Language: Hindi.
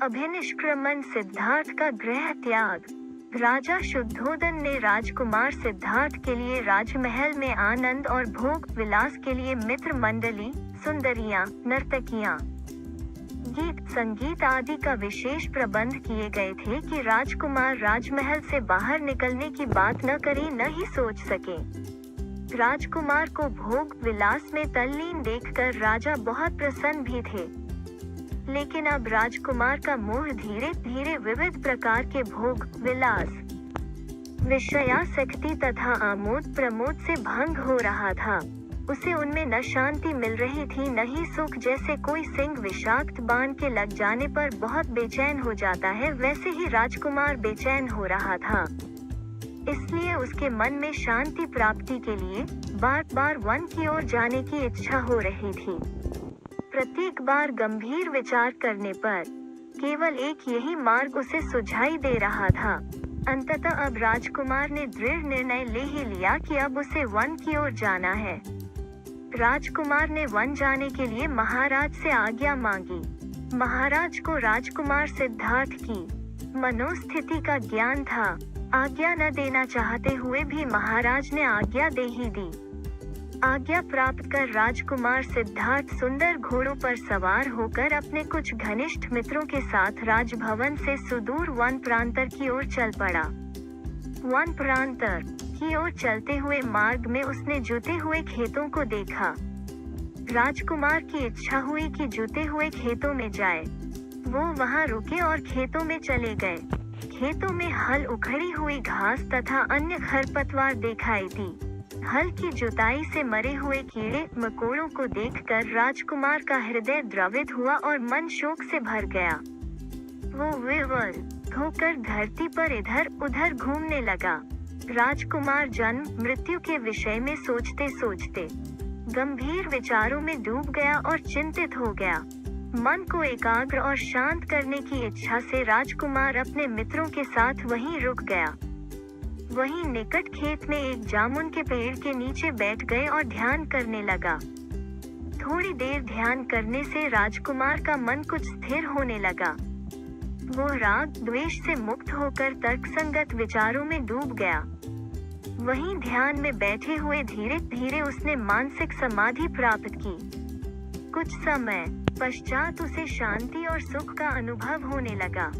अभिनिष्क्रमण सिद्धार्थ का गृह त्याग। राजा शुद्धोदन ने राजकुमार सिद्धार्थ के लिए राजमहल में आनंद और भोग विलास के लिए मित्र मंडली, सुंदरियां, नर्तकियां, गीत संगीत आदि का विशेष प्रबंध किए गए थे कि राजकुमार राजमहल से बाहर निकलने की बात न करे न ही सोच सके। राजकुमार को भोग विलास में तल्लीन देखकर राजा बहुत प्रसन्न भी थे। लेकिन अब राजकुमार का मोह धीरे धीरे विविध प्रकार के भोग विलास, विषयासक्ति तथा आमोद प्रमोद से भंग हो रहा था। उसे उनमें न शांति मिल रही थी न ही सुख। जैसे कोई सिंह विषाक्त बाण के लग जाने पर बहुत बेचैन हो जाता है, वैसे ही राजकुमार बेचैन हो रहा था। इसलिए उसके मन में शांति प्राप्ति के लिए बार बार वन की ओर जाने की इच्छा हो रही थी। प्रत्येक बार गंभीर विचार करने पर केवल एक यही मार्ग उसे सुझाई दे रहा था। अंततः अब राजकुमार ने दृढ़ निर्णय ले ही लिया कि अब उसे वन की ओर जाना है। राजकुमार ने वन जाने के लिए महाराज से आज्ञा मांगी। महाराज को राजकुमार सिद्धार्थ की मनोस्थिति का ज्ञान था। आज्ञा न देना चाहते हुए भी महाराज ने आज्ञा दे ही दी। आज्ञा प्राप्त कर राजकुमार सिद्धार्थ सुंदर घोड़ों पर सवार होकर अपने कुछ घनिष्ठ मित्रों के साथ राजभवन से सुदूर वन प्रांतर की ओर चल पड़ा। वन प्रांतर की ओर चलते हुए मार्ग में उसने जुते हुए खेतों को देखा। राजकुमार की इच्छा हुई कि जुते हुए खेतों में जाए। वो वहां रुके और खेतों में चले गए। खेतों में हल उखड़ी हुई घास तथा अन्य खरपतवार दिखाई दी। हल की जुताई से मरे हुए कीड़े मकोड़ों को देखकर राजकुमार का हृदय द्रवित हुआ और मन शोक से भर गया। वो विह्वल होकर धरती पर इधर उधर घूमने लगा। राजकुमार जन्म मृत्यु के विषय में सोचते सोचते गंभीर विचारों में डूब गया और चिंतित हो गया। मन को एकाग्र और शांत करने की इच्छा से राजकुमार अपने मित्रों के साथ वहीं रुक गया। वहीं निकट खेत में एक जामुन के पेड़ के नीचे बैठ गए और ध्यान करने लगा। थोड़ी देर ध्यान करने से राजकुमार का मन कुछ स्थिर होने लगा। वो राग द्वेष से मुक्त होकर तर्कसंगत विचारों में डूब गया। वहीं ध्यान में बैठे हुए धीरे धीरे उसने मानसिक समाधि प्राप्त की। कुछ समय पश्चात उसे शांति और सुख का अनुभव होने लगा।